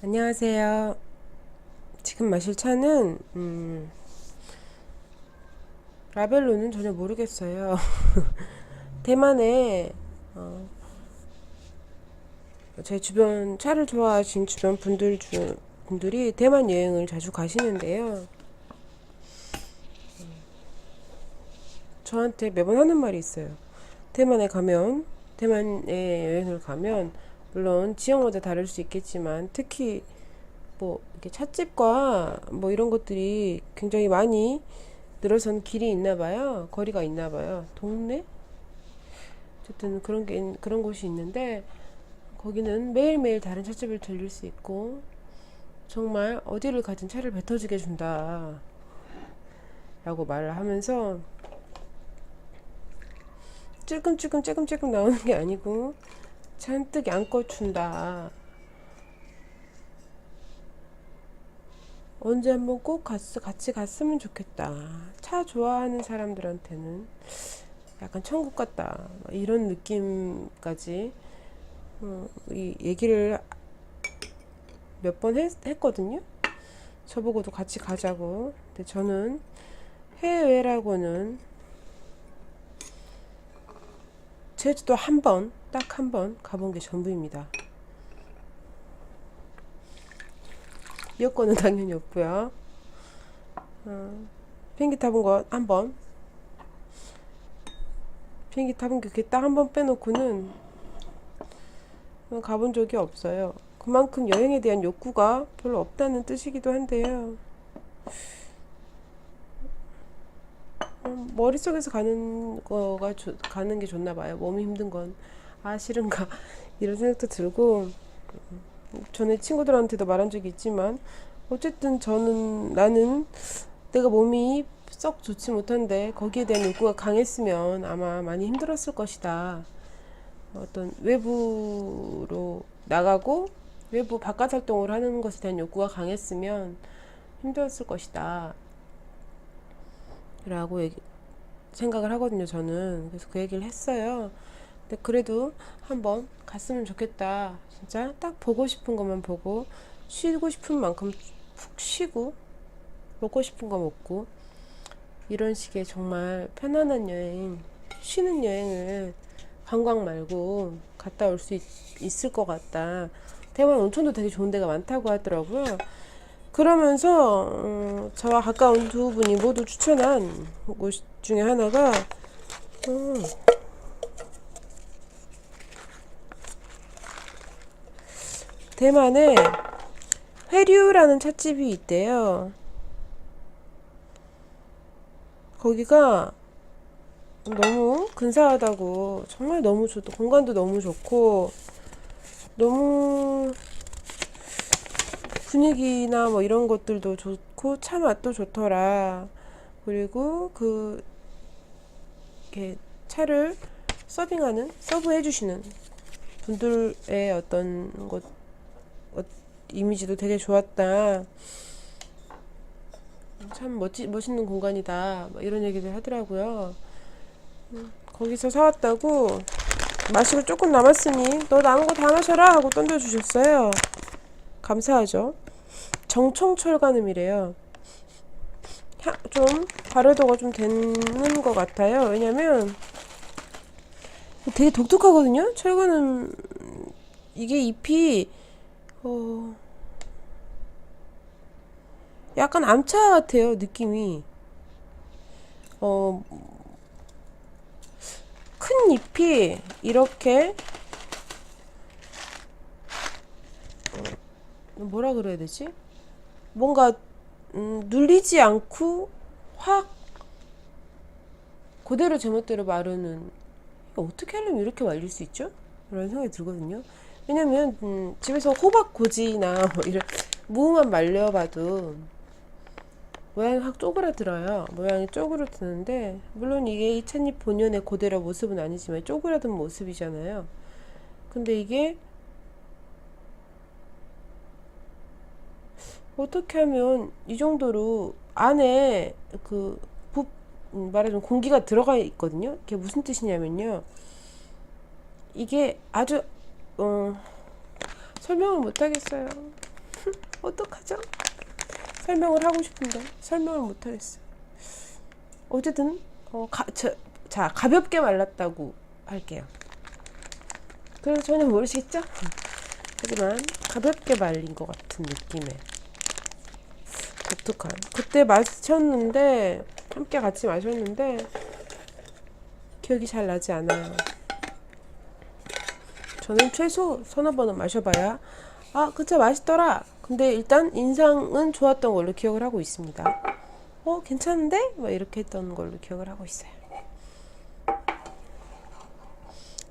안녕하세요. 지금 마실 차는 라벨로는 전혀 모르겠어요. 대만에 제 주변 차를 좋아하신 주변 분들이 대만 여행을 자주 가시는데요. 저한테 매번 하는 말이 있어요. 대만에 여행을 가면 물론 지역마다 다를 수 있겠지만 특히 뭐 이렇게 찻집과 뭐 이런 것들이 굉장히 많이 늘어선 길이 있나 봐요. 거리가 있나 봐요. 동네? 어쨌든 그런 곳이 있는데 거기는 매일매일 다른 찻집을 들릴 수 있고 정말 어디를 가든 차를 뱉어주게 준다 라고 말을 하면서 찔끔찔끔 나오는 게 아니고 잔뜩 양껏 준다. 언제 한번 꼭 같이 갔으면 좋겠다. 차 좋아하는 사람들한테는 약간 천국 같다. 이런 느낌까지 이 얘기를 몇 번 했거든요. 저보고도 같이 가자고. 근데 저는 해외라고는 제주도 딱 한 번 가본 게 전부입니다. 여권은 당연히 없고요. 비행기 타본 거 한 번. 비행기 타본 게 딱 한 번 빼놓고는 가본 적이 없어요. 그만큼 여행에 대한 욕구가 별로 없다는 뜻이기도 한데요. 머릿속에서 가는 게 좋나 봐요. 몸이 힘든 건. 아, 싫은가. 이런 생각도 들고, 전에 친구들한테도 말한 적이 있지만, 어쨌든 나는 내가 몸이 썩 좋지 못한데, 거기에 대한 욕구가 강했으면 아마 많이 힘들었을 것이다. 어떤 외부로 나가고, 외부 바깥 활동을 하는 것에 대한 욕구가 강했으면 힘들었을 것이다. 라고 생각을 하거든요, 저는. 그래서 그 얘기를 했어요. 근데 그래도 한번 갔으면 좋겠다. 진짜 딱 보고 싶은 것만 보고, 쉬고 싶은 만큼 푹 쉬고, 먹고 싶은 거 먹고, 이런 식의 정말 편안한 여행, 쉬는 여행을 관광 말고 갔다 올 수 있을 것 같다. 대만 온천도 되게 좋은 데가 많다고 하더라고요. 그러면서 저와 가까운 두 분이 모두 추천한 곳 중에 하나가 대만에 회류라는 찻집이 있대요. 거기가 너무 근사하다고, 정말 너무 좋다. 공간도 너무 좋고 너무 분위기나 뭐 이런 것들도 좋고 차 맛도 좋더라. 그리고 이렇게 차를 서브해주시는 분들의 어떤 이미지도 되게 좋았다. 참 멋있는 공간이다. 뭐 이런 얘기를 하더라고요. 거기서 사왔다고 마시고 조금 남았으니 너 남은 거 다 마셔라 하고 던져주셨어요. 감사하죠. 정총철간음이래요. 좀 발효도가 좀 되는 것 같아요. 왜냐면 되게 독특하거든요. 철간음 이게 잎이 약간 암차 같아요. 느낌이 큰 잎이 이렇게 뭐라 그래야 되지? 뭔가 눌리지 않고 확 그대로 제멋대로 마르는. 어떻게 하려면 이렇게 말릴 수 있죠? 이런 생각이 들거든요. 왜냐면 집에서 호박 고지나 뭐 이런 무만 말려봐도 모양이 확 쪼그라들어요. 모양이 쪼그라드는데 물론 이게 이 찻잎 본연의 그대로 모습은 아니지만 쪼그라든 모습이잖아요. 근데 이게 어떻게 하면 이 정도로 안에 말하자면 공기가 들어가 있거든요. 이게 무슨 뜻이냐면요. 이게 아주 설명을 못 하겠어요. 어떡하죠? 설명을 하고 싶은데 설명을 못하겠어요. 어쨌든 자, 가볍게 말랐다고 할게요. 그래서 전혀 모르시겠죠? 하지만 가볍게 말린 것 같은 느낌의 독특한. 그때 마셨는데, 함께 같이 마셨는데 기억이 잘 나지 않아요. 저는 최소 서너 번은 마셔봐야 그쵸, 맛있더라. 근데 일단 인상은 좋았던 걸로 기억을 하고 있습니다. 괜찮은데? 막 이렇게 했던 걸로 기억을 하고 있어요.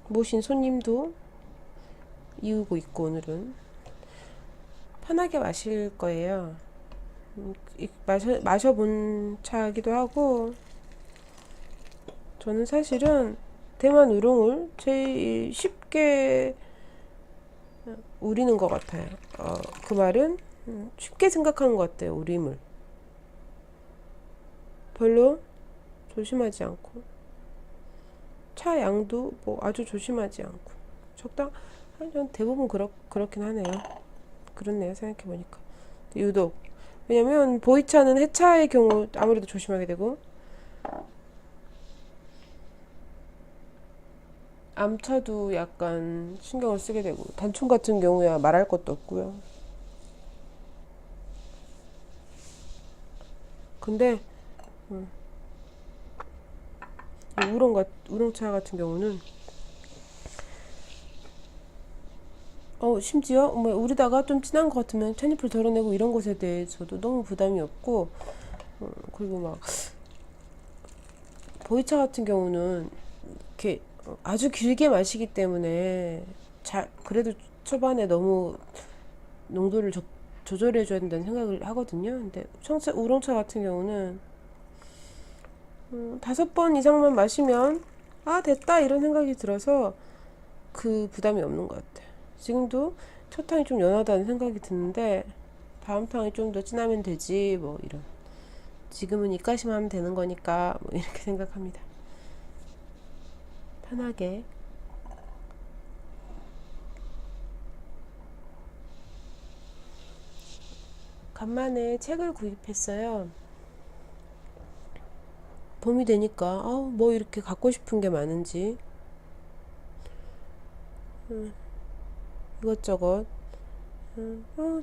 모신 손님도 이우고 있고 오늘은 편하게 마실 거예요. 마셔본 차기도 하고, 저는 사실은 대만 우롱을 제일 쉽게 우리는 것 같아요. 그 말은 쉽게 생각하는 것 같아요. 우림을 별로 조심하지 않고, 차 양도 뭐 아주 조심하지 않고 전 대부분 그렇긴 하네요. 그렇네요, 생각해보니까. 유독 왜냐면 보이차는 해차의 경우 아무래도 조심하게 되고, 암차도 약간 신경을 쓰게 되고, 단총 같은 경우야 말할 것도 없고요. 근데 우롱차 같은 경우는 심지어 우리다가 좀 진한 것 같으면 찻잎을 덜어내고 이런 것에 대해서도 너무 부담이 없고, 그리고 막 보이차 같은 경우는 이렇게 아주 길게 마시기 때문에 그래도 초반에 너무 농도를 조절해줘야 된다는 생각을 하거든요. 근데 우롱차 같은 경우는 5번 이상만 마시면 됐다 이런 생각이 들어서 그 부담이 없는 것 같아요. 지금도 첫 탕이 좀 연하다는 생각이 드는데 다음 탕이 좀 더 진하면 되지 뭐 이런, 지금은 입가심 하면 되는 거니까 뭐 이렇게 생각합니다. 편하게. 간만에 책을 구입했어요. 봄이 되니까 뭐 이렇게 갖고 싶은 게 많은지 이것저것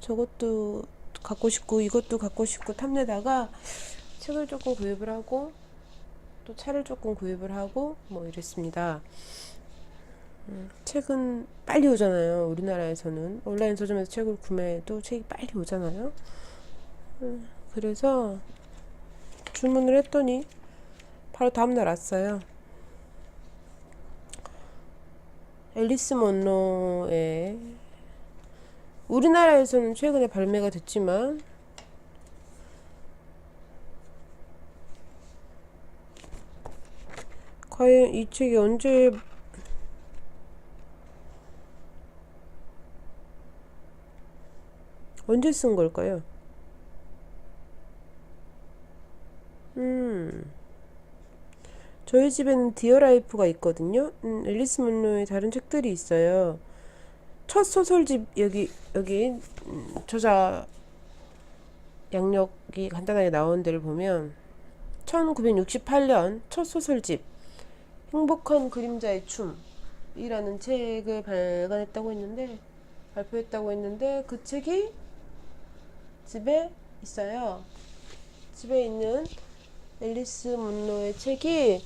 저것도 갖고 싶고 이것도 갖고 싶고 탐내다가 책을 조금 구입을 하고 또 차를 조금 구입을 하고 뭐 이랬습니다. 책은 빨리 오잖아요. 우리나라에서는 온라인 서점에서 책을 구매해도 책이 빨리 오잖아요. 그래서 주문을 했더니 바로 다음날 왔어요. 앨리스 먼로의, 우리나라에서는 최근에 발매가 됐지만 과연 이 책이 언제 쓴 걸까요? 저희 집에는 디어라이프가 있거든요. 앨리스 문로의 다른 책들이 있어요. 첫 소설집, 여기 저자 양력이 간단하게 나온 데를 보면 1968년 첫 소설집 행복한 그림자의 춤이라는 책을 발표했다고 했는데 그 책이 집에 있어요. 집에 있는 앨리스 문로의 책이,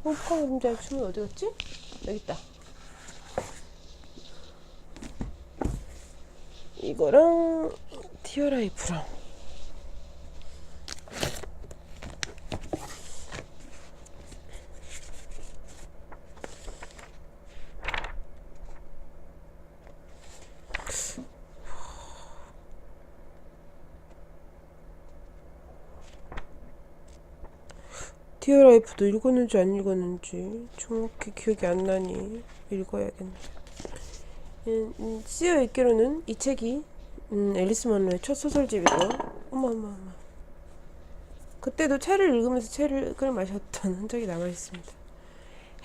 행복한 그림자의 춤은 어디 갔지? 여기 있다. 이거랑 디어라이프랑 디어라이프도 읽었는지 안 읽었는지 정확히 기억이 안 나니 읽어야겠네. 쓰여 있기로는 이 책이 앨리스 먼로의 첫 소설집이고, 어머. 그때도 책을 읽으면서 책을 마셨던 흔적이 남아있습니다.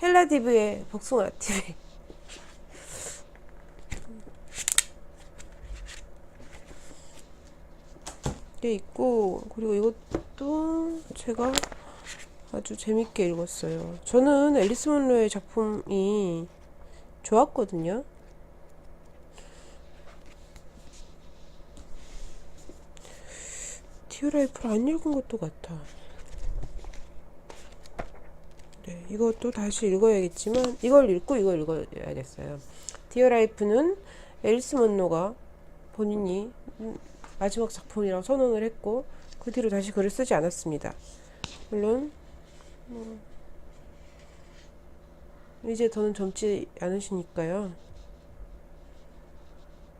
헬라디브의 복숭아 TV. 게 있고, 그리고 이것도 제가 아주 재밌게 읽었어요. 저는 앨리스 문로의 작품이 좋았거든요. 디어라이프를 안 읽은 것도 같아. 네, 이것도 다시 읽어야겠지만 이걸 읽고 이걸 읽어야겠어요. 디어라이프는 앨리스 문로가 본인이 마지막 작품이라고 선언을 했고 그 뒤로 다시 글을 쓰지 않았습니다. 물론 이제 더는 젊지 않으시니까요.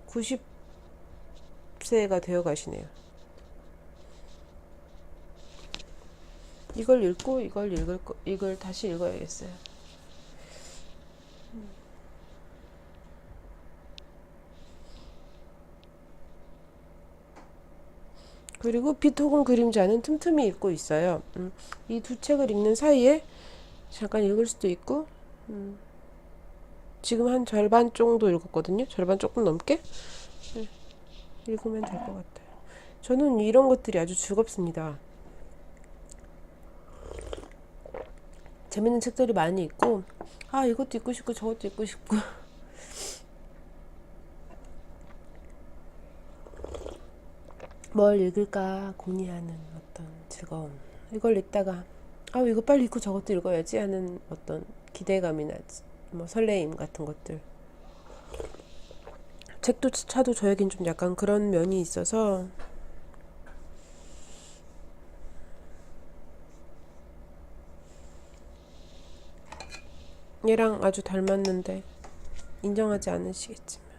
90세가 되어 가시네요. 이걸 읽고 이걸 다시 읽어야겠어요. 그리고 빛 혹은 그림자는 틈틈이 읽고 있어요. 이 두 책을 읽는 사이에 잠깐 읽을 수도 있고, 지금 한 절반 정도 읽었거든요. 절반 조금 넘게. 네, 읽으면 될 것 같아요. 저는 이런 것들이 아주 즐겁습니다. 재밌는 책들이 많이 있고, 아, 이것도 읽고 싶고 저것도 읽고 싶고 뭘 읽을까 고민하는 어떤 즐거움. 이걸 읽다가 아, 이거 빨리 읽고 저것도 읽어야지 하는 어떤 기대감이나 뭐 설레임 같은 것들. 책도 차도 저에겐 좀 약간 그런 면이 있어서 얘랑 아주 닮았는데 인정하지 않으시겠지만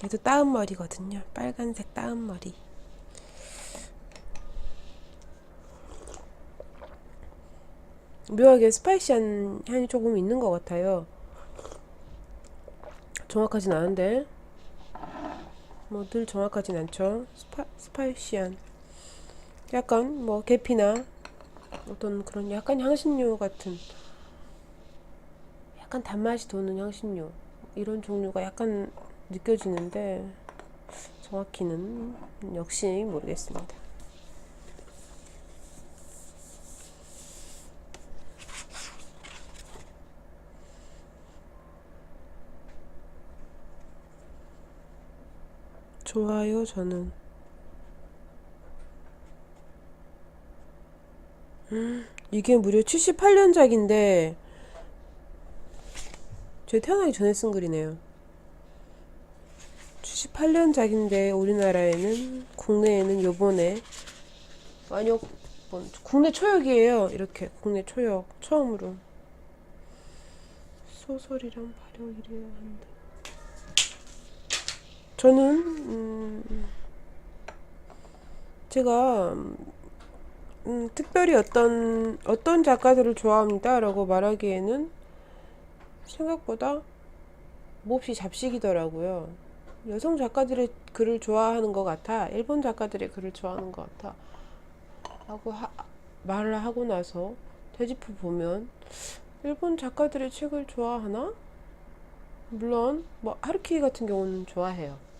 얘도 따은 머리거든요. 빨간색 따은 머리. 묘하게 스파이시한 향이 조금 있는 것 같아요. 정확하진 않은데 뭐 늘 정확하진 않죠. 스파이시한 약간 뭐 계피나 어떤 그런 약간 향신료 같은 약간 단맛이 도는 향신료 이런 종류가 약간 느껴지는데 정확히는 역시 모르겠습니다. 좋아요, 저는. 이게 무려 78년작인데 제가 태어나기 전에 쓴 글이네요. 78년작인데 우리나라에는 국내에는 요번에 완역 국내 초역이에요. 이렇게 국내 초역 처음으로 소설이란 발효이래야 한다. 저는 제가 특별히 어떤 작가들을 좋아합니다라고 말하기에는 생각보다 몹시 잡식이더라고요. 여성 작가들의 글을 좋아하는 것 같아. 일본 작가들의 글을 좋아하는 것 같아. 라고 말을 하고 나서 되짚어 보면 일본 작가들의 책을 좋아하나? 물론 뭐 하루키 같은 경우는 좋아해요.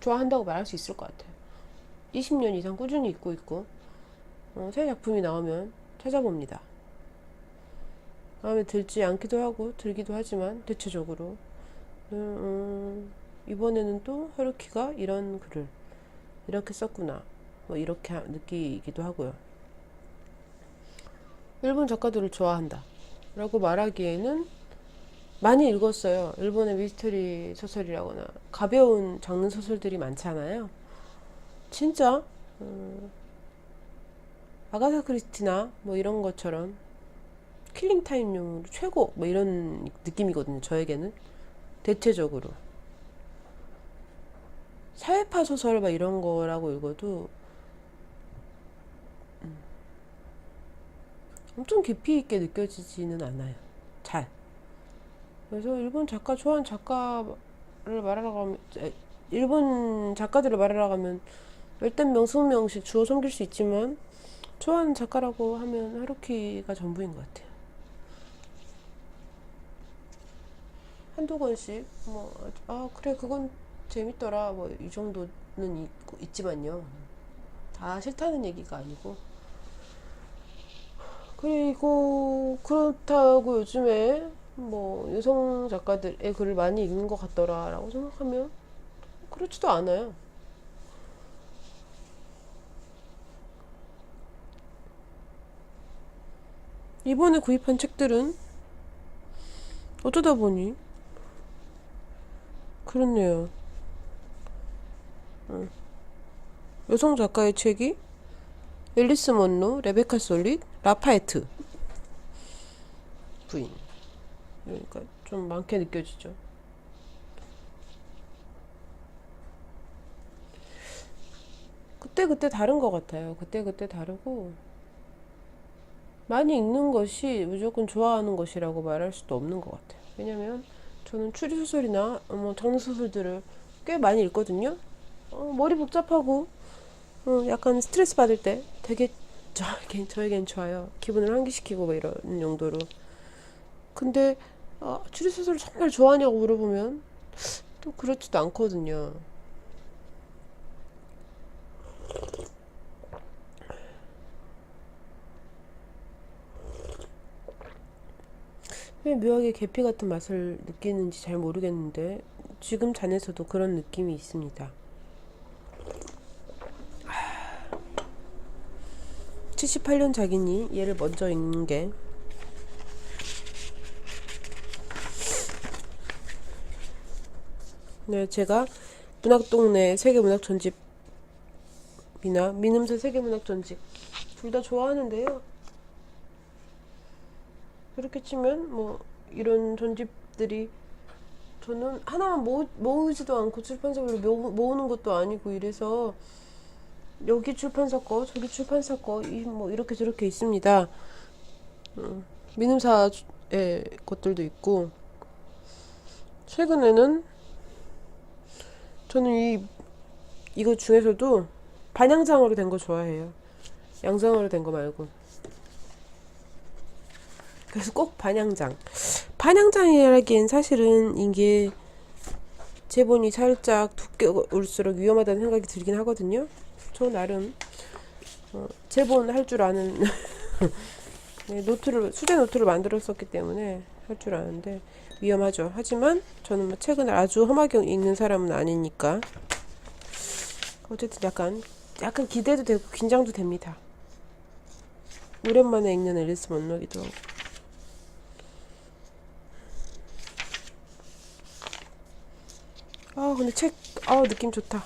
좋아한다고 말할 수 있을 것 같아요. 20년 이상 꾸준히 읽고 있고 새 작품이 나오면 찾아봅니다. 마음에 들지 않기도 하고 들기도 하지만 대체적으로 이번에는 또 하루키가 이런 글을 이렇게 썼구나 뭐 이렇게 느끼기도 하고요. 일본 작가들을 좋아한다 라고 말하기에는 많이 읽었어요. 일본의 미스터리 소설이라거나 가벼운 장르 소설들이 많잖아요. 진짜 아가사 크리스티나 뭐 이런 것처럼 킬링타임용으로 최고 뭐 이런 느낌이거든요. 저에게는 대체적으로 사회파 소설 막 이런 거라고 읽어도 엄청 깊이 있게 느껴지지는 않아요. 잘. 그래서 일본 작가 좋아하는 작가를 말하러 가면 일본 작가들을 말하러 가면 열댓 명, 20명씩 주워 섬길 수 있지만 좋아하는 작가라고 하면 하루키가 전부인 것 같아요. 한두 권씩 그래 그건 재밌더라 뭐 이 정도는 있지만요. 다 싫다는 얘기가 아니고. 그리고 그렇다고 요즘에 뭐 여성 작가들의 글을 많이 읽는 것 같더라라고 생각하면 그렇지도 않아요. 이번에 구입한 책들은 어쩌다 보니 그렇네요. 여성 작가의 책이 앨리스 먼로, 레베카 솔릿, 라파에트 부인. 그러니까 좀 많게 느껴지죠. 그때그때 다른 것 같아요. 그때그때 다르고 많이 읽는 것이 무조건 좋아하는 것이라고 말할 수도 없는 것 같아요. 왜냐면 저는 추리소설이나 뭐 장르소설들을 꽤 많이 읽거든요. 머리 복잡하고 약간 스트레스 받을 때 되게 저에겐 좋아요. 기분을 환기시키고 뭐 이런 용도로. 근데 추리소설을 정말 좋아하냐고 물어보면 또 그렇지도 않거든요. 왜 묘하게 계피 같은 맛을 느끼는지 잘 모르겠는데 지금 잔에서도 그런 느낌이 있습니다. 78년 작이니 얘를 먼저 읽는 게 네, 제가 문학동네 세계문학전집이나 민음새 세계문학전집 둘 다 좋아하는데요. 그렇게 치면 뭐 이런 전집들이 저는 하나만 모으지도 않고 출판사별로 모으는 것도 아니고 이래서 여기 출판사 거 저기 출판사 거 뭐 이렇게 저렇게 있습니다. 민음사의 것들도 있고 최근에는 저는 이거 중에서도 반양장으로 된 거 좋아해요. 양장으로 된 거 말고. 그래서 꼭 반양장. 반양장이라기엔 사실은 이게 제본이 살짝 두께올수록 위험하다는 생각이 들긴 하거든요. 저 나름 제본 할 줄 아는 네, 수제 노트를 만들었었기 때문에 할 줄 아는데 위험하죠. 하지만 저는 뭐 책을 아주 험하게 읽는 사람은 아니니까 어쨌든 약간 기대도 되고 긴장도 됩니다. 오랜만에 읽는 앨리스 먼로기도 하고. 근데 느낌 좋다.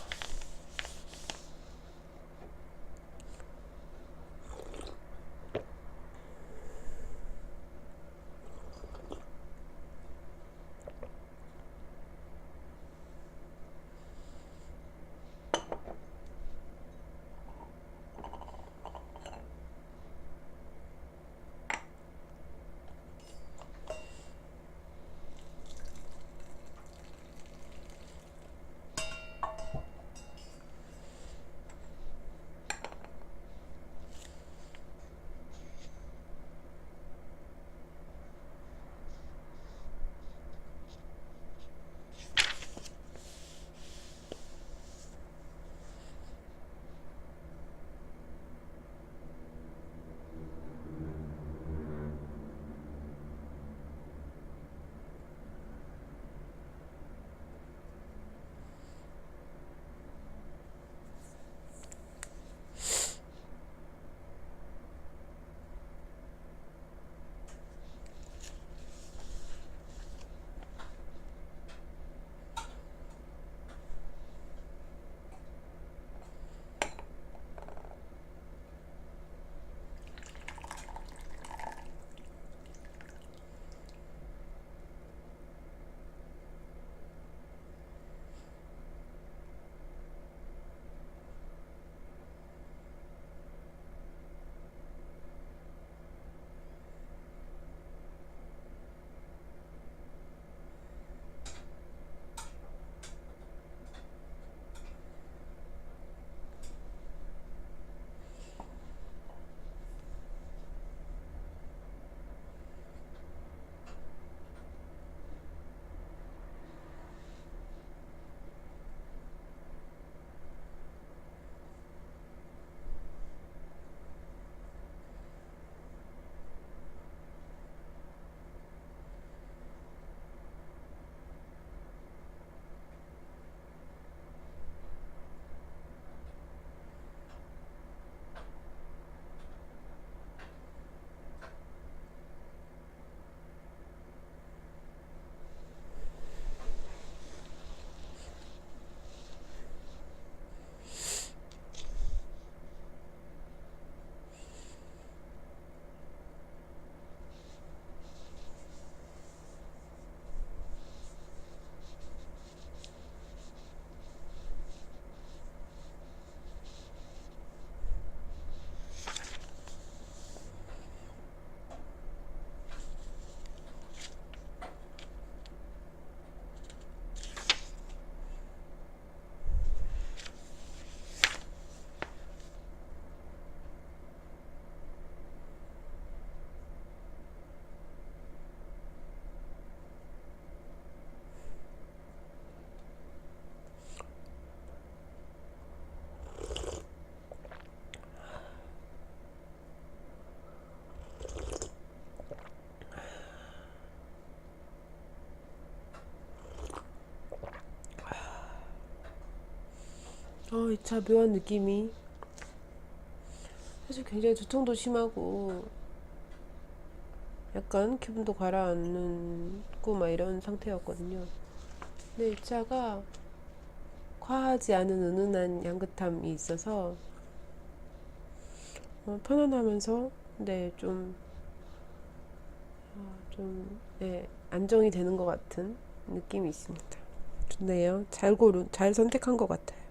이 차 묘한 느낌이 사실 굉장히 두통도 심하고 약간 기분도 가라앉고 막 이런 상태였거든요. 근데 이 차가 과하지 않은 은은한 향긋함이 있어서 편안하면서 네, 네, 안정이 되는 것 같은 느낌이 있습니다. 좋네요. 잘 선택한 것 같아요.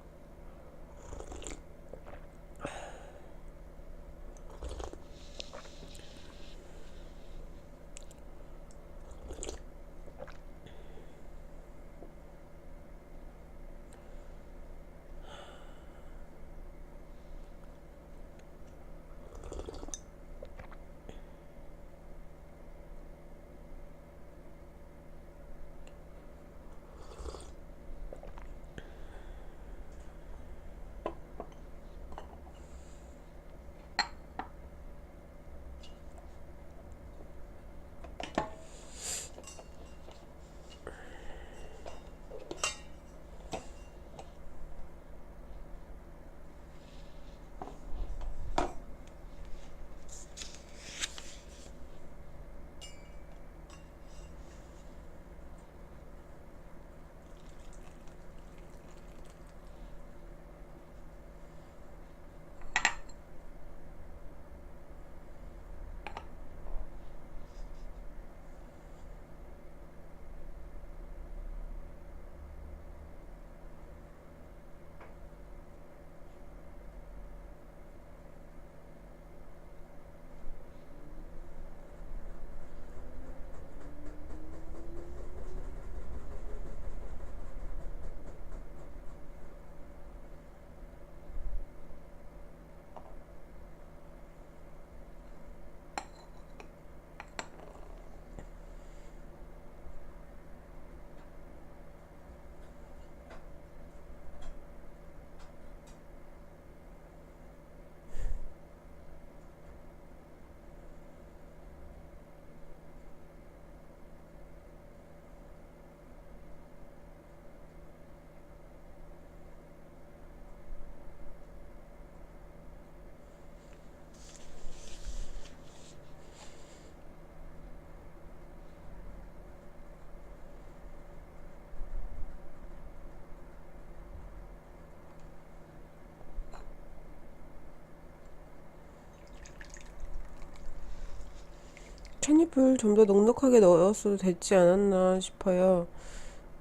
찻잎을 좀 더 넉넉하게 넣었어도 됐지 않았나 싶어요.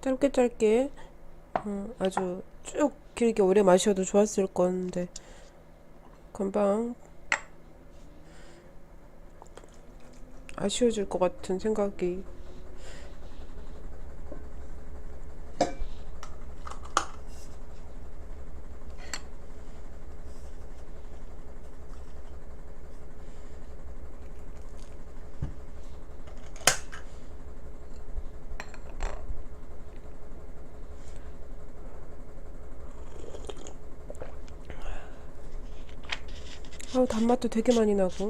짧게 짧게 아주 쭉 길게 오래 마셔도 좋았을 건데 금방 아쉬워질 것 같은 생각이. 단맛도 되게 많이 나고.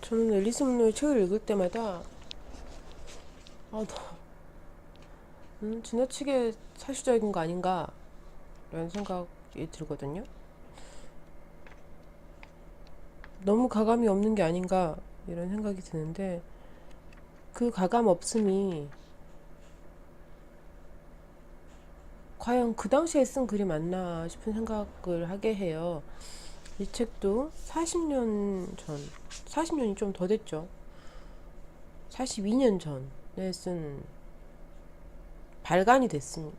저는 앨리스 문로의 책을 읽을 때마다 지나치게 사실적인 거 아닌가 라는 생각이 들거든요. 너무 가감이 없는 게 아닌가 이런 생각이 드는데, 그 가감 없음이 과연 그 당시에 쓴 글이 맞나 싶은 생각을 하게 해요. 이 책도 40년 전, 40년이 좀 더 됐죠. 42년 전에 쓴,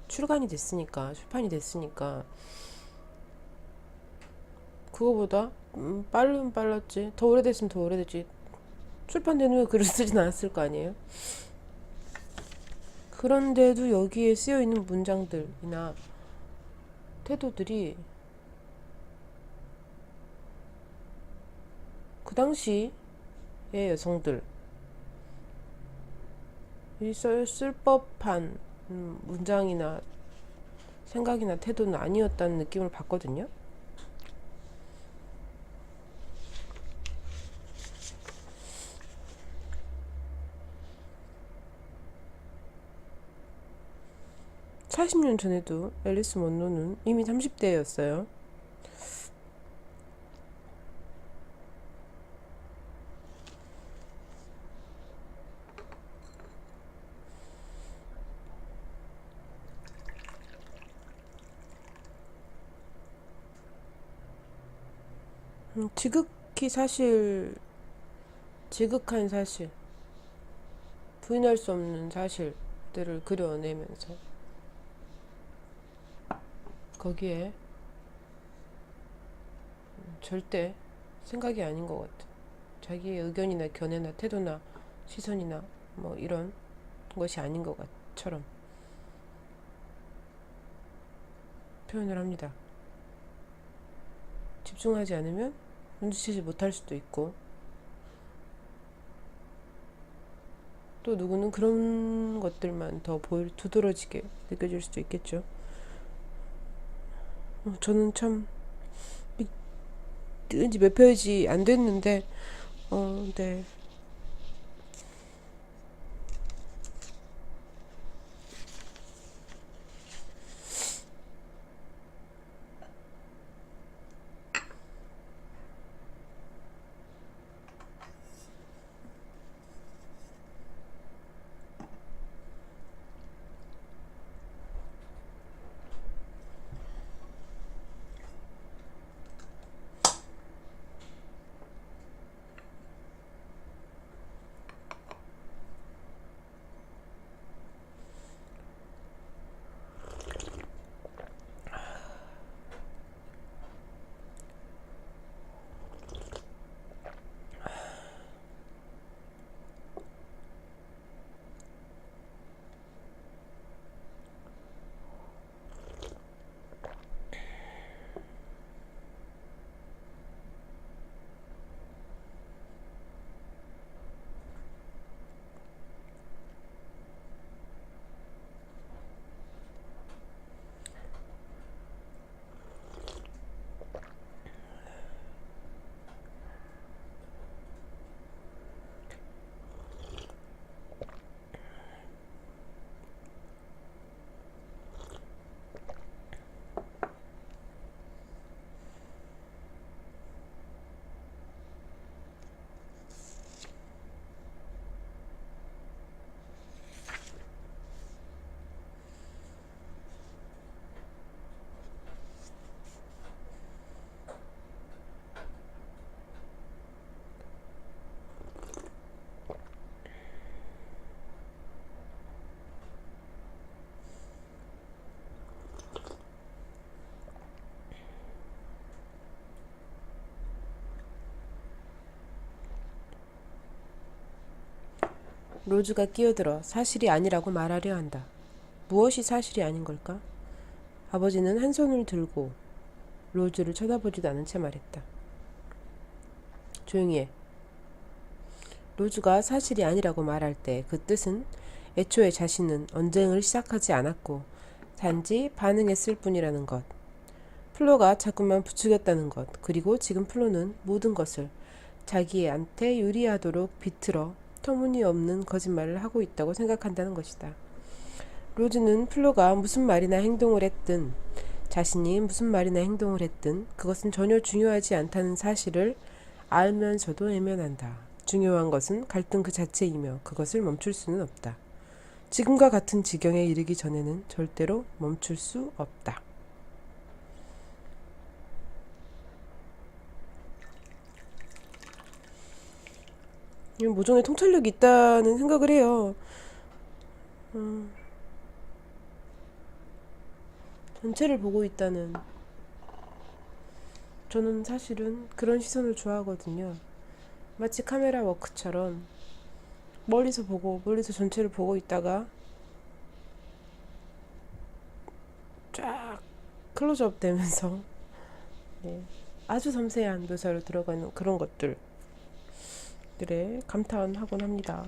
출간이 됐으니까, 출판이 됐으니까, 그거보다 빠르면 빨랐지, 더 오래됐으면 더 오래됐지, 출판된 후에 글을 쓰진 않았을 거 아니에요. 그런데도 여기에 쓰여 있는 문장들이나 태도들이 그 당시의 여성들이 쓸 법한 문장이나 생각이나 태도는 아니었다는 느낌을 받거든요. (40년) 전에도 앨리스 먼로는 이미 30대였어요. 지극한 사실, 부인할 수 없는 사실들을 그려내면서 거기에 절대 생각이 아닌 것 같아. 자기의 의견이나 견해나 태도나 시선이나 뭐 이런 것이 아닌 것처럼 표현을 합니다. 집중하지 않으면 눈치채지 못할 수도 있고, 또 누구는 그런 것들만 더 두드러지게 느껴질 수도 있겠죠. 저는 참 뜬지 몇 페이지 안 됐는데, 네. 로즈가 끼어들어 사실이 아니라고 말하려 한다. 무엇이 사실이 아닌 걸까? 아버지는 한 손을 들고 로즈를 쳐다보지도 않은 채 말했다. 조용히 해. 로즈가 사실이 아니라고 말할 때 그 뜻은 애초에 자신은 언쟁을 시작하지 않았고 단지 반응했을 뿐이라는 것. 플로가 자꾸만 부추겼다는 것. 그리고 지금 플로는 모든 것을 자기한테 유리하도록 비틀어 터무니없는 거짓말을 하고 있다고 생각한다는 것이다. 로즈는 플로가 무슨 말이나 행동을 했든 자신이 무슨 말이나 행동을 했든 그것은 전혀 중요하지 않다는 사실을 알면서도 외면한다. 중요한 것은 갈등 그 자체이며 그것을 멈출 수는 없다. 지금과 같은 지경에 이르기 전에는 절대로 멈출 수 없다. 모종의 통찰력이 있다는 생각을 해요. 전체를 보고 있다는. 저는 사실은 그런 시선을 좋아하거든요. 마치 카메라 워크처럼 멀리서 전체를 보고 있다가 쫙 클로즈업 되면서 네, 아주 섬세한 묘사로 들어가는 그런 것들에 감탄하곤 합니다.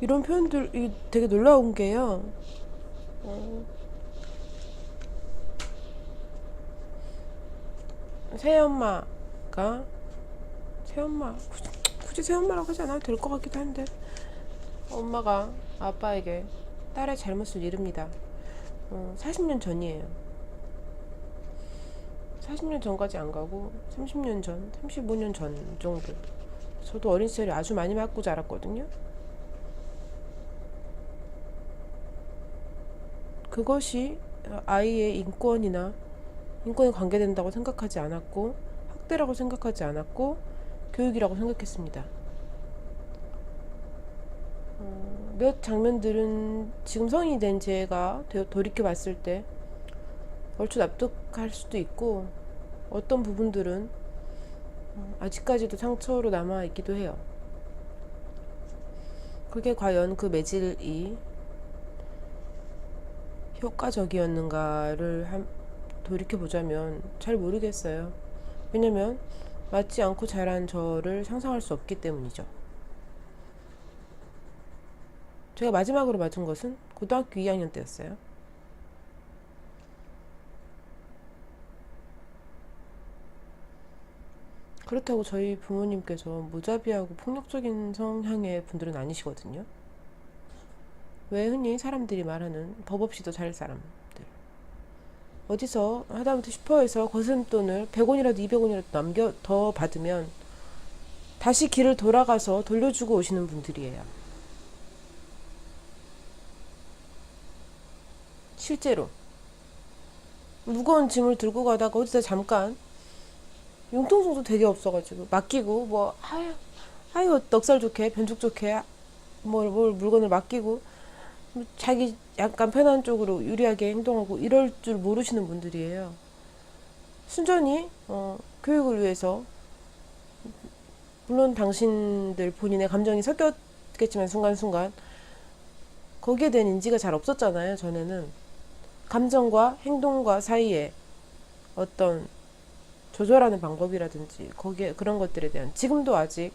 이런 표현들이 되게 놀라운 게요. 새엄마가 새엄마 굳이 새엄마라고 하지 않아도 될 것 같기도 한데 엄마가 아빠에게 딸의 잘못을 이릅니다. 40년 전이에요. 40년 전까지 안 가고 30년 전, 35년 전 정도. 저도 어린 시절에 아주 많이 맞고 자랐거든요. 그것이 아이의 인권에 관계된다고 생각하지 않았고 학대라고 생각하지 않았고 교육이라고 생각했습니다. 몇 장면들은 지금 성인이 된 제가 돌이켜 봤을 때 얼추 납득할 수도 있고 어떤 부분들은 아직까지도 상처로 남아있기도 해요. 그게 과연 그 매질이 효과적이었는가를 돌이켜보자면 잘 모르겠어요. 왜냐면 맞지 않고 자란 저를 상상할 수 없기 때문이죠. 제가 마지막으로 맞은 것은 고등학교 2학년 때였어요. 그렇다고 저희 부모님께서 무자비하고 폭력적인 성향의 분들은 아니시거든요. 왜 흔히 사람들이 말하는 법 없이도 잘 사람들, 어디서 하다못해 슈퍼에서 거스름돈을 100원이라도 200원이라도 더 받으면 다시 길을 돌아가서 돌려주고 오시는 분들이에요. 실제로 무거운 짐을 들고 가다가 어디다 잠깐 융통성도 되게 없어가지고 맡기고 뭐 아유 넉살 좋게 변죽 좋게 뭘 물건을 맡기고 자기 약간 편한 쪽으로 유리하게 행동하고 이럴 줄 모르시는 분들이에요. 순전히 교육을 위해서, 물론 당신들 본인의 감정이 섞였겠지만 순간순간 거기에 대한 인지가 잘 없었잖아요. 전에는 감정과 행동과 사이에 어떤 조절하는 방법이라든지 거기에 그런 것들에 대한, 지금도 아직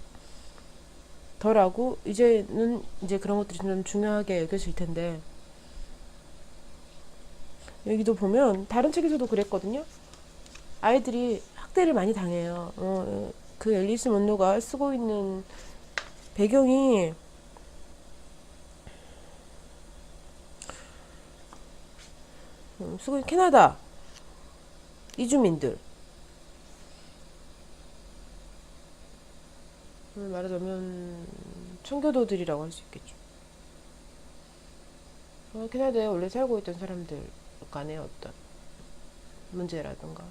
덜하고 이제는 이제 그런 것들이 좀 중요하게 여겨질 텐데, 여기도 보면 다른 책에서도 그랬거든요. 아이들이 학대를 많이 당해요. 그 앨리스 먼로가 쓰고 있는 배경이 쓰고 있는 캐나다 이주민들, 말하자면 청교도들이라고 할 수 있겠죠. 캐나다에 원래 살고 있던 사람들 간의 어떤 문제라든가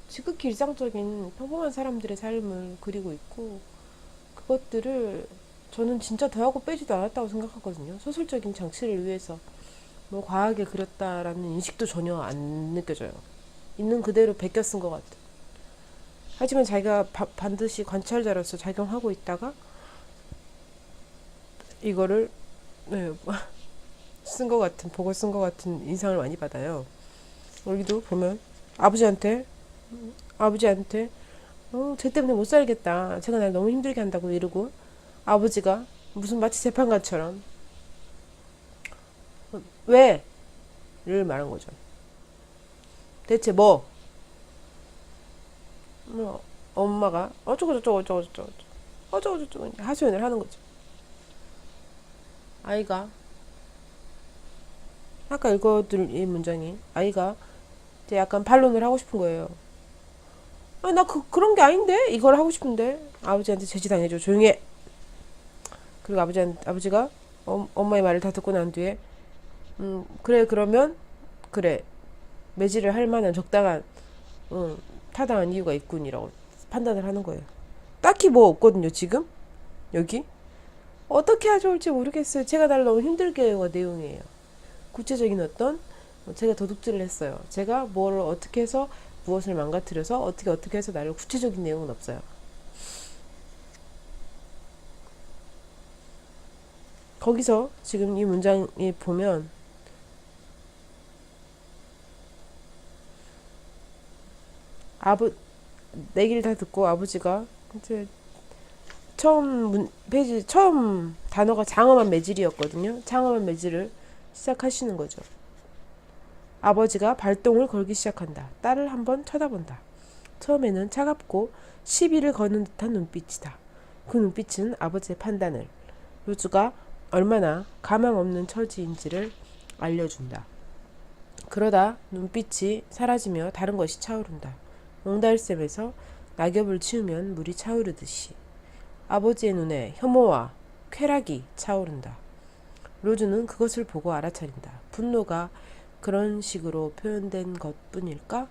지극히 일상적인 평범한 사람들의 삶을 그리고 있고, 그것들을 저는 진짜 더하고 빼지도 않았다고 생각하거든요. 소설적인 장치를 위해서 뭐 과하게 그렸다라는 인식도 전혀 안 느껴져요. 있는 그대로 베껴 쓴 것 같아. 하지만 자기가 반드시 관찰자로서 작용하고 있다가 이거를 네, 쓴 것 같은, 보고 쓴 것 같은 인상을 많이 받아요. 여기도 보면 아버지한테 쟤 때문에 못 살겠다, 제가 날 너무 힘들게 한다고 이러고, 아버지가 무슨 마치 재판관처럼 왜? 를 말한 거죠. 대체 뭐? 엄마가 어쩌고 하소연을 하는 거죠. 아이가 아까 읽어드린 이 문장이, 아이가 이제 약간 반론을 하고 싶은 거예요. 나 그런 게 아닌데? 이걸 하고 싶은데 아버지한테 제지당해줘. 조용히 해. 그리고 아버지가 엄마의 말을 다 듣고 난 뒤에 그래 그러면 그래 매질을 할 만한 적당한 타당한 이유가 있군이라고 판단을 하는 거예요. 딱히 뭐 없거든요. 지금 여기 어떻게 하면 좋을지 모르겠어요. 제가 날 너무 힘들게 해요가 내용이에요. 구체적인 어떤, 제가 도둑질을 했어요, 제가 뭘 어떻게 해서 무엇을 망가뜨려서 어떻게 해서 나를, 구체적인 내용은 없어요. 거기서 지금 이 문장에 보면 내기를 다 듣고 아버지가 이제 페이지 처음 단어가 장엄한 매질이었거든요. 장엄한 매질을 시작하시는 거죠. 아버지가 발동을 걸기 시작한다. 딸을 한번 쳐다본다. 처음에는 차갑고 시비를 거는 듯한 눈빛이다. 그 눈빛은 아버지의 판단을, 루즈가 얼마나 가망 없는 처지인지를 알려준다. 그러다 눈빛이 사라지며 다른 것이 차오른다. 옹달샘에서 낙엽을 치우면 물이 차오르듯이 아버지의 눈에 혐오와 쾌락이 차오른다. 로즈는 그것을 보고 알아차린다. 분노가 그런 식으로 표현된 것뿐일까?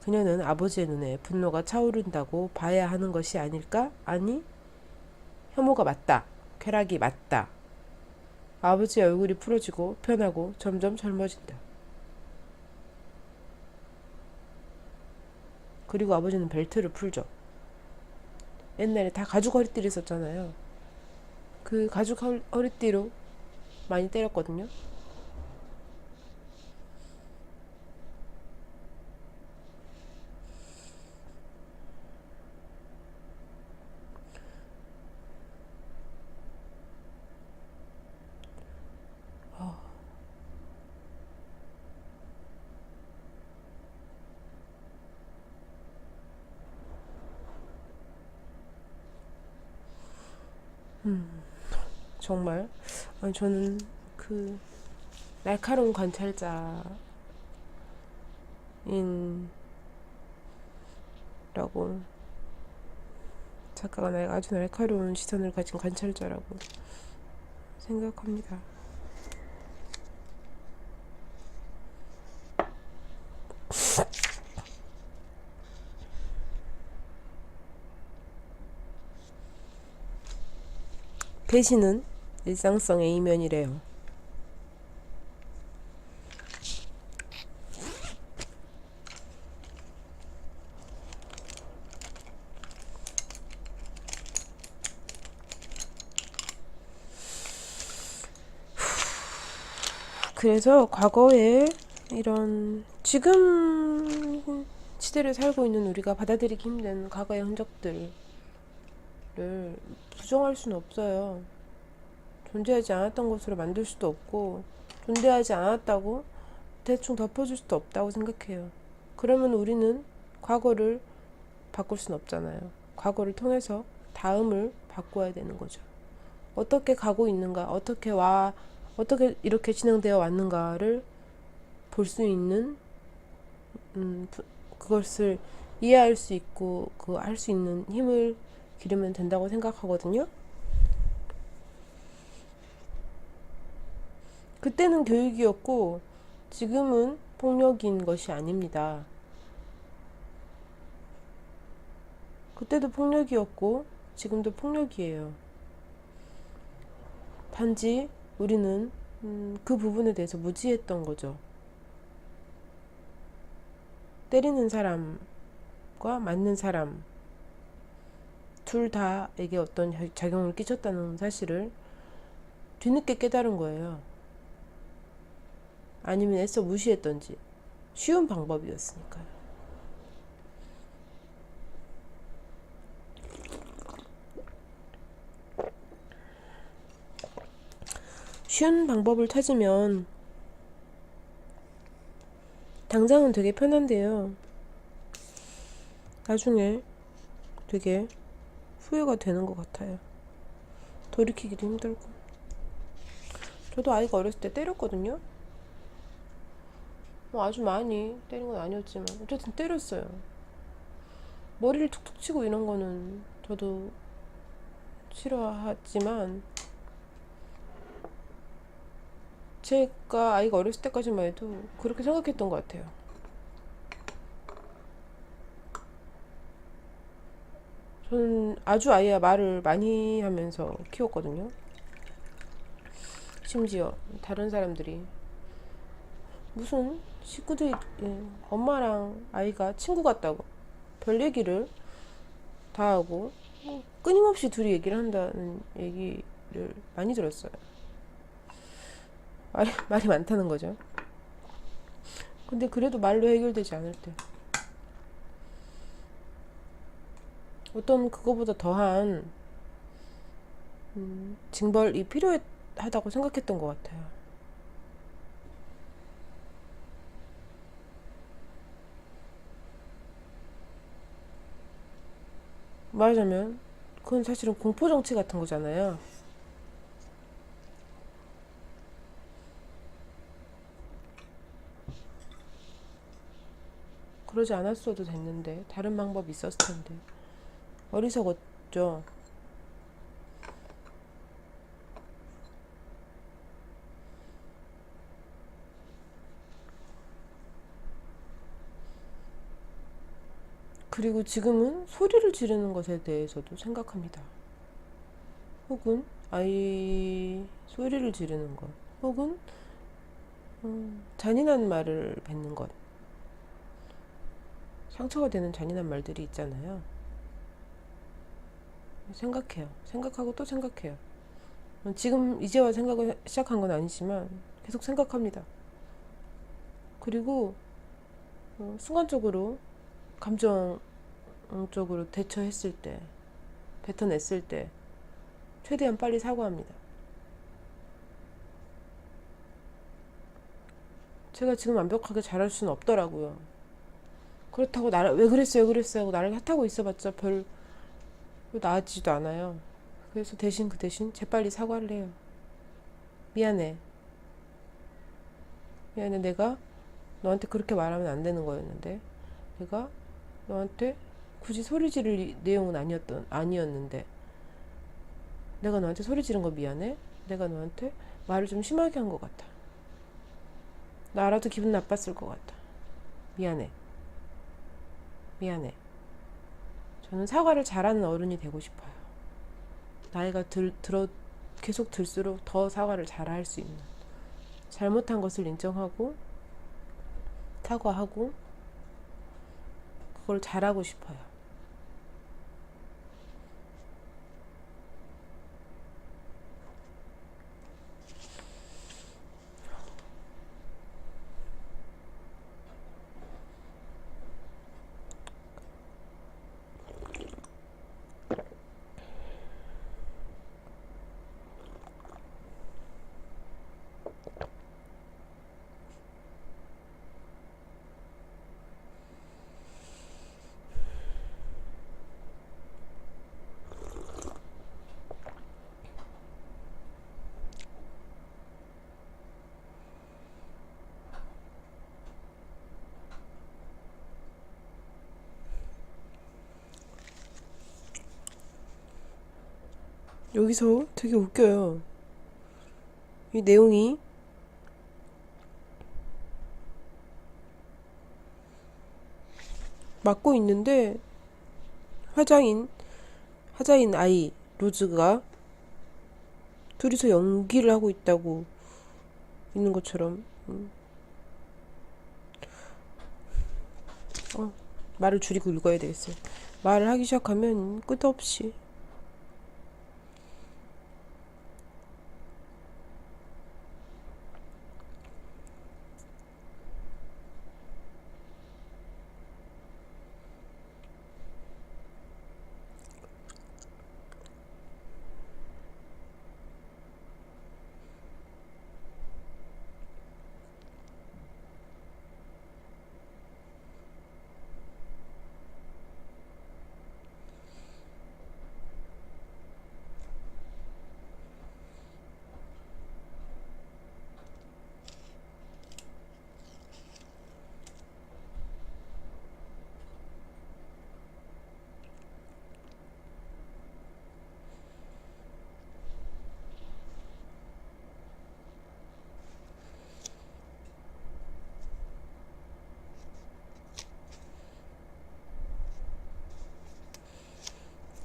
그녀는 아버지의 눈에 분노가 차오른다고 봐야 하는 것이 아닐까? 아니, 혐오가 맞다. 쾌락이 맞다. 아버지의 얼굴이 풀어지고 편하고 점점 젊어진다. 그리고 아버지는 벨트를 풀죠. 옛날에 다 가죽 허리띠를 썼잖아요. 그 가죽 허리띠로 많이 때렸거든요. 정말 저는 그 날카로운 관찰자인 라고, 작가가 아주 날카로운 시선을 가진 관찰자라고 생각합니다. 배신은 일상성의 이면이래요. 그래서 과거에 이런 지금 시대를 살고 있는 우리가 받아들이기 힘든 과거의 흔적들을 부정할 수는 없어요. 존재하지 않았던 것으로 만들 수도 없고, 존재하지 않았다고 대충 덮어줄 수도 없다고 생각해요. 그러면 우리는 과거를 바꿀 수는 없잖아요. 과거를 통해서 다음을 바꿔야 되는 거죠. 어떻게 가고 있는가, 어떻게 이렇게 진행되어 왔는가를 볼 수 있는, 그것을 이해할 수 있고, 할 수 있는 힘을 기르면 된다고 생각하거든요. 그때는 교육이었고, 지금은 폭력인 것이 아닙니다. 그때도 폭력이었고, 지금도 폭력이에요. 단지 우리는 그 부분에 대해서 무지했던 거죠. 때리는 사람과 맞는 사람 둘 다에게 어떤 작용을 끼쳤다는 사실을 뒤늦게 깨달은 거예요. 아니면 애써 무시했던지. 쉬운 방법이었으니까요. 쉬운 방법을 찾으면 당장은 되게 편한데요. 나중에 되게 후회가 되는 것 같아요. 돌이키기도 힘들고. 저도 아이가 어렸을 때 때렸거든요. 뭐 아주 많이 때린 건 아니었지만 어쨌든 때렸어요. 머리를 툭툭 치고 이런 거는 저도 싫어하지만, 제가 아이가 어렸을 때까지만 해도 그렇게 생각했던 것 같아요. 저는 아주 아이야 말을 많이 하면서 키웠거든요. 심지어 다른 사람들이 무슨 식구들이, 엄마랑 아이가 친구 같다고 별 얘기를 다 하고 끊임없이 둘이 얘기를 한다는 얘기를 많이 들었어요. 말이 많다는 거죠. 근데 그래도 말로 해결되지 않을 때 어떤 그거보다 더한 징벌이 필요하다고 생각했던 것 같아요. 말하자면 그건 사실은 공포정치 같은 거잖아요. 그러지 않았어도 됐는데 다른 방법이 있었을 텐데. 어리석었죠. 그리고 지금은 소리를 지르는 것에 대해서도 생각합니다. 혹은 아이 소리를 지르는 것, 혹은 잔인한 말을 뱉는 것, 상처가 되는 잔인한 말들이 있잖아요. 생각해요. 생각하고 또 생각해요. 지금 이제와 생각을 시작한 건 아니지만 계속 생각합니다. 그리고 순간적으로 감정적으로 대처했을 때, 뱉어냈을 때 최대한 빨리 사과합니다. 제가 지금 완벽하게 잘할 수는 없더라고요. 그렇다고 나를 왜 그랬어요, 왜 그랬어요 하고 나를 탓하고 있어봤자 별 나아지지도 않아요. 그래서 그 대신 재빨리 사과를 해요. 미안해. 미안해. 내가 너한테 그렇게 말하면 안 되는 거였는데, 내가 너한테 굳이 소리 지를 내용은 아니었는데, 내가 너한테 소리 지른 거 미안해. 내가 너한테 말을 좀 심하게 한 것 같아. 나라도 기분 나빴을 것 같아. 미안해. 미안해. 저는 사과를 잘하는 어른이 되고 싶어요. 나이가 계속 들수록 더 사과를 잘 할 수 있는, 잘못한 것을 인정하고 사과하고 그걸 잘하고 싶어요. 여기서 되게 웃겨요. 이 내용이 맡고 있는데 화자인 아이 로즈가 둘이서 연기를 하고 있다고 있는 것처럼 말을 줄이고 읽어야 되겠어요. 말을 하기 시작하면 끝없이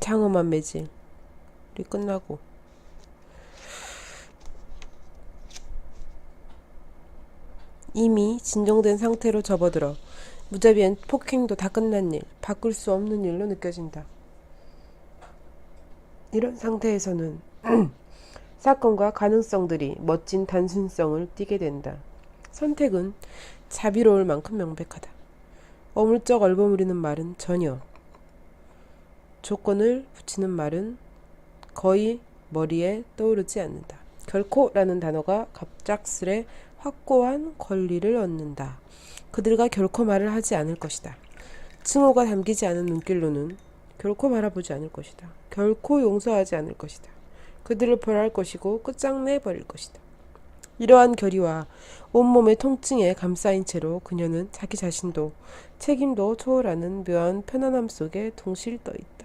장엄한 매질이 끝나고 이미 진정된 상태로 접어들어 무자비한 폭행도 다 끝난 일, 바꿀 수 없는 일로 느껴진다. 이런 상태에서는 사건과 가능성들이 멋진 단순성을 띠게 된다. 선택은 자비로울 만큼 명백하다. 어물쩍 얼버무리는 말은 전혀, 조건을 붙이는 말은 거의 머리에 떠오르지 않는다. 결코라는 단어가 갑작스레 확고한 권리를 얻는다. 그들과 결코 말을 하지 않을 것이다. 증오가 담기지 않은 눈길로는 결코 바라보지 않을 것이다. 결코 용서하지 않을 것이다. 그들을 벌할 것이고 끝장내 버릴 것이다. 이러한 결의와 온몸의 통증에 감싸인 채로 그녀는 자기 자신도 책임도 초월하는 묘한 편안함 속에 둥실 떠 있다.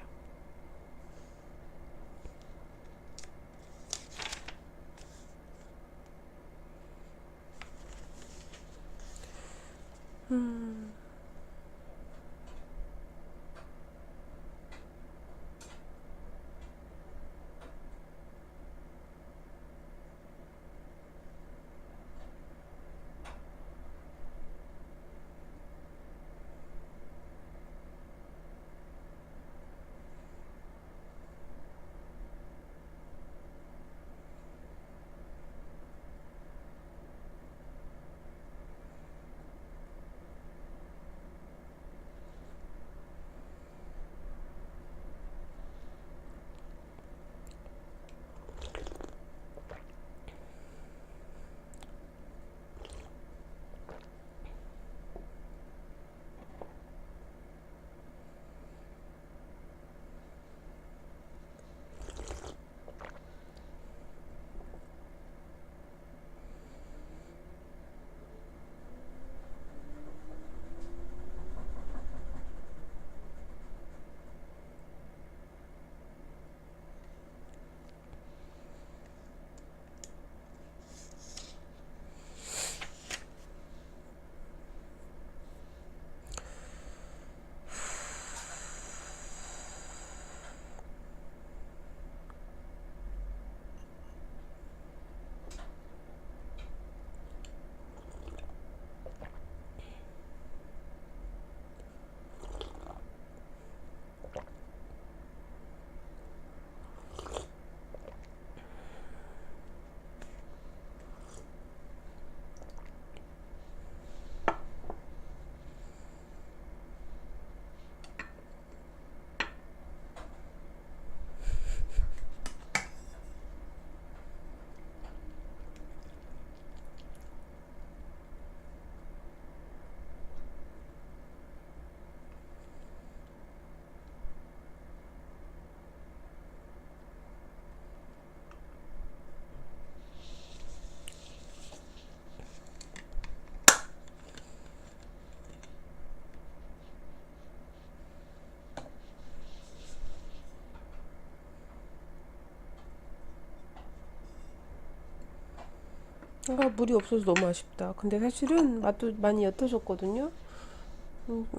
뭔가 물이 없어서 너무 아쉽다. 근데 사실은 맛도 많이 옅어졌거든요.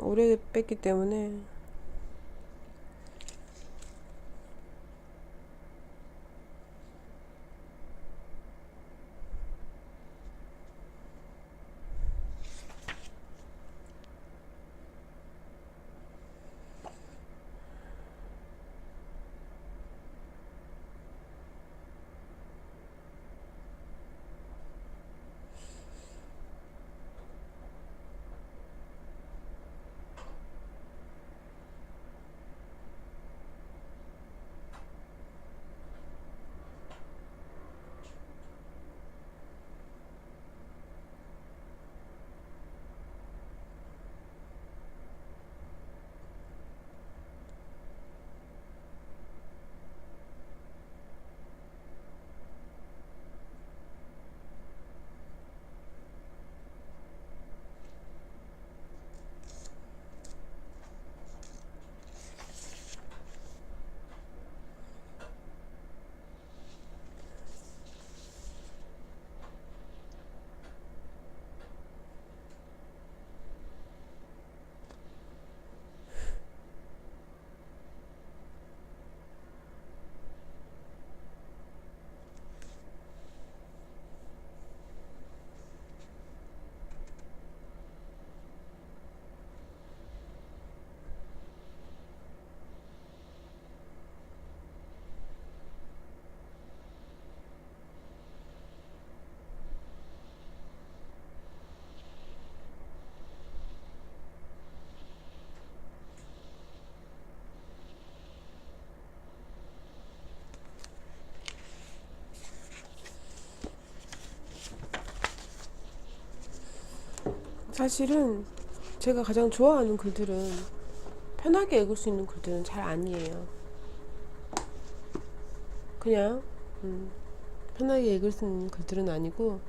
오래 뺐기 때문에. 사실은 제가 가장 좋아하는 글들은, 편하게 읽을 수 있는 글들은 잘 아니에요. 그냥 편하게 읽을 수 있는 글들은 아니고,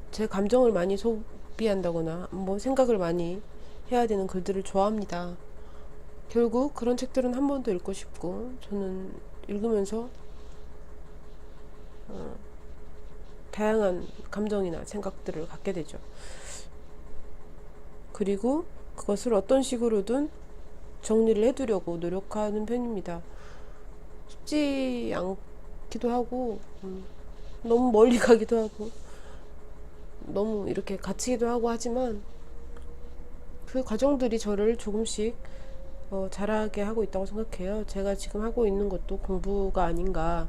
제 감정을 많이 소비한다거나 뭐 생각을 많이 해야 되는 글들을 좋아합니다. 결국 그런 책들은 한 번 더 읽고 싶고, 저는 읽으면서 다양한 감정이나 생각들을 갖게 되죠. 그리고 그것을 어떤 식으로든 정리를 해두려고 노력하는 편입니다. 쉽지 않기도 하고, 너무 멀리 가기도 하고, 너무 이렇게 갇히기도 하고 하지만, 그 과정들이 저를 조금씩 자라게 하고 있다고 생각해요. 제가 지금 하고 있는 것도 공부가 아닌가.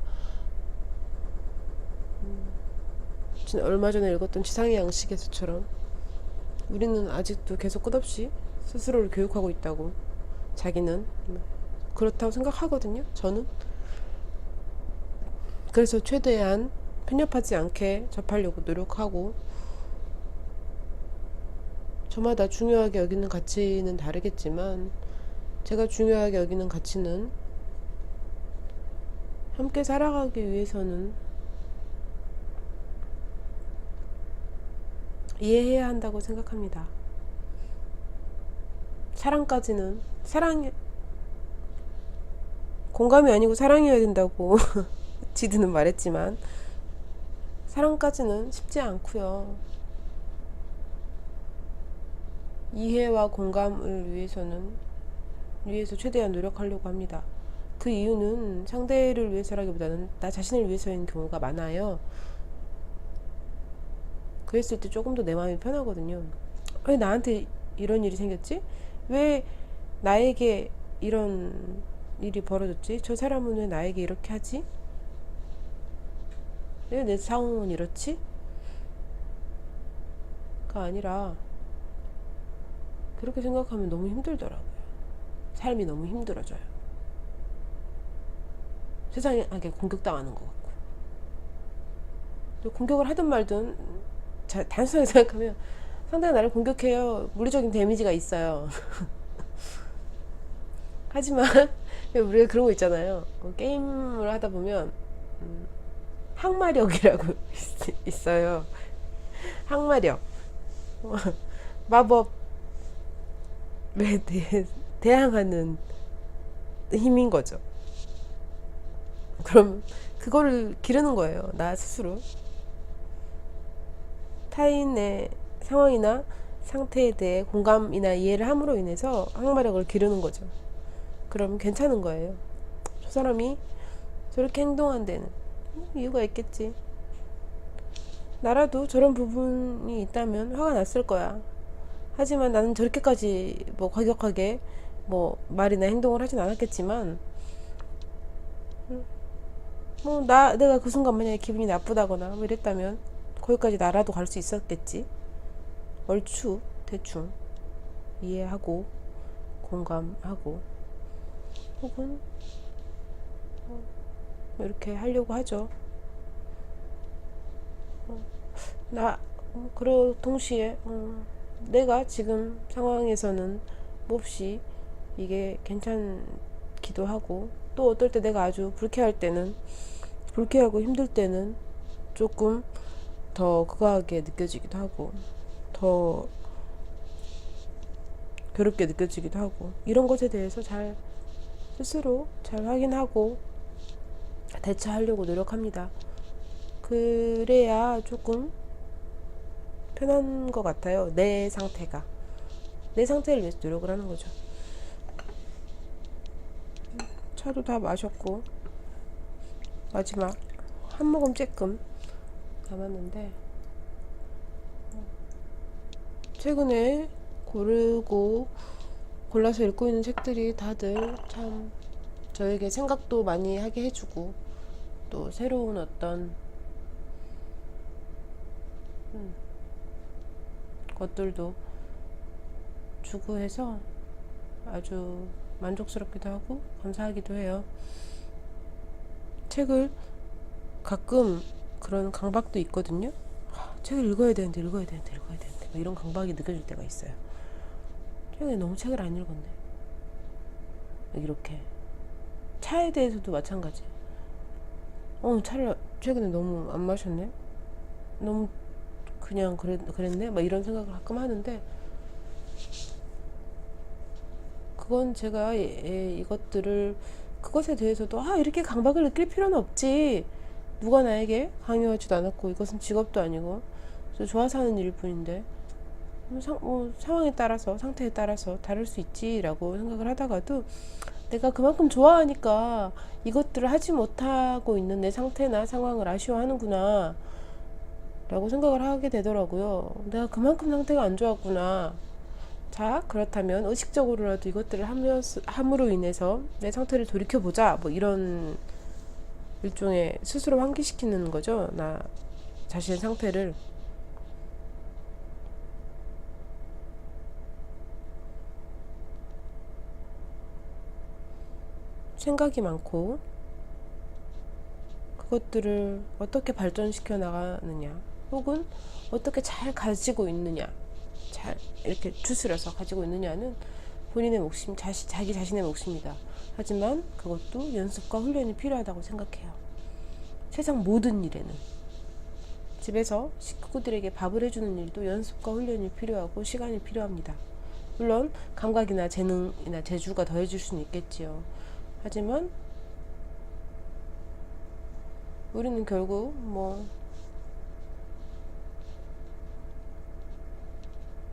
얼마 전에 읽었던 지상의 양식에서처럼 우리는 아직도 계속 끝없이 스스로를 교육하고 있다고, 자기는 그렇다고 생각하거든요. 저는 그래서 최대한 편협하지 않게 접하려고 노력하고, 저마다 중요하게 여기는 가치는 다르겠지만, 제가 중요하게 여기는 가치는 함께 살아가기 위해서는 이해해야 한다고 생각합니다. 사랑까지는, 공감이 아니고 사랑이어야 된다고 지드는 말했지만, 사랑까지는 쉽지 않고요. 이해와 공감을 위해서 최대한 노력하려고 합니다. 그 이유는 상대를 위해서라기보다는 나 자신을 위해서인 경우가 많아요. 그랬을 때 조금 더 내 마음이 편하거든요. 왜 나한테 이런 일이 생겼지? 왜 나에게 이런 일이 벌어졌지? 저 사람은 왜 나에게 이렇게 하지? 왜 내 상황은 이렇지? 가 아니라, 그렇게 생각하면 너무 힘들더라고요. 삶이 너무 힘들어져요. 세상에 공격당하는 것 같고. 또 공격을 하든 말든, 단순하게 생각하면 상대가 나를 공격해요. 물리적인 데미지가 있어요. 하지만 우리가 그런 거 있잖아요. 게임을 하다 보면 항마력이라고 있어요. 항마력. 마법에 대항하는 힘인 거죠. 그럼 그거를 기르는 거예요. 나 스스로. 타인의 상황이나 상태에 대해 공감이나 이해를 함으로 인해서 항마력을 기르는 거죠. 그럼 괜찮은 거예요. 저 사람이 저렇게 행동한 데는 이유가 있겠지. 나라도 저런 부분이 있다면 화가 났을 거야. 하지만 나는 저렇게까지 뭐 과격하게 뭐 말이나 행동을 하진 않았겠지만, 뭐 내가 그 순간 만약에 기분이 나쁘다거나 뭐 이랬다면 거기까지 나라도 갈 수 있었겠지. 얼추 대충 이해하고 공감하고 혹은 뭐 이렇게 하려고 하죠. 그러 동시에 내가 지금 상황에서는 몹시 이게 괜찮기도 하고, 또 어떨 때 내가 아주 불쾌하고 힘들 때는 조금 더 극악하게 느껴지기도 하고, 더 괴롭게 느껴지기도 하고, 이런 것에 대해서 스스로 잘 확인하고 대처하려고 노력합니다. 그래야 조금 편한 것 같아요. 내 상태를 위해서 노력을 하는 거죠. 차도 다 마셨고 마지막 한 모금 쬐끔 남았는데, 최근에 골라서 읽고 있는 책들이 다들 참 저에게 생각도 많이 하게 해주고, 또 새로운 어떤 것들도 주고 해서 아주 만족스럽기도 하고 감사하기도 해요. 책을 가끔 그런 강박도 있거든요. 책을 읽어야 되는데 뭐 이런 강박이 느껴질 때가 있어요. 최근에 너무 책을 안 읽었네. 이렇게 차에 대해서도 마찬가지. 차를 최근에 너무 안 마셨네. 너무 그냥 그랬네. 막 이런 생각을 가끔 하는데, 그건 제가 그것에 대해서도 이렇게 강박을 느낄 필요는 없지. 누가 나에게 강요하지도 않았고 이것은 직업도 아니고 좋아서 하는 일일 뿐인데, 상황에 따라서 상태에 따라서 다를 수 있지라고 생각을 하다가도, 내가 그만큼 좋아하니까 이것들을 하지 못하고 있는 내 상태나 상황을 아쉬워하는구나 라고 생각을 하게 되더라고요. 내가 그만큼 상태가 안 좋았구나. 자, 그렇다면 의식적으로라도 이것들을 함으로 인해서 내 상태를 돌이켜보자. 뭐 이런 일종의 스스로 환기시키는 거죠. 나 자신의 상태를. 생각이 많고 그것들을 어떻게 발전시켜 나가느냐, 혹은 어떻게 잘 가지고 있느냐, 잘 이렇게 추스려서 가지고 있느냐는 본인의 자기 자신의 몫입니다. 하지만 그것도 연습과 훈련이 필요하다고 생각해요. 세상 모든 일에는, 집에서 식구들에게 밥을 해주는 일도 연습과 훈련이 필요하고 시간이 필요합니다. 물론 감각이나 재능이나 재주가 더해줄 수는 있겠지요. 하지만 우리는 결국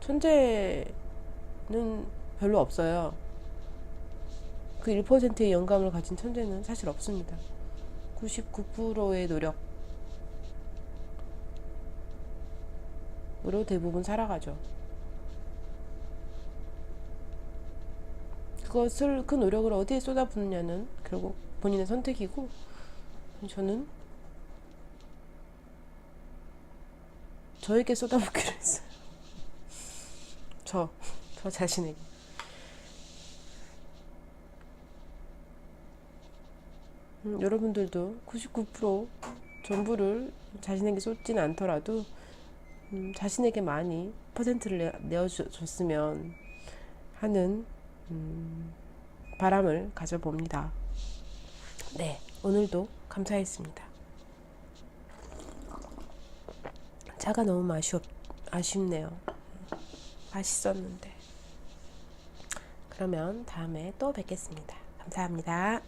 천재는 별로 없어요. 그 1%의 영감을 가진 천재는 사실 없습니다. 99%의 노력으로 대부분 살아가죠. 그 노력을 어디에 쏟아붓느냐는 결국 본인의 선택이고, 저는 저에게 쏟아붓기로 했어요. 저 자신에게. 여러분들도 99% 전부를 자신에게 쏟지는 않더라도 자신에게 많이 퍼센트를 내어줬으면 하는 바람을 가져봅니다. 네, 오늘도 감사했습니다. 차가 너무 아쉽네요. 맛있었는데. 그러면 다음에 또 뵙겠습니다. 감사합니다.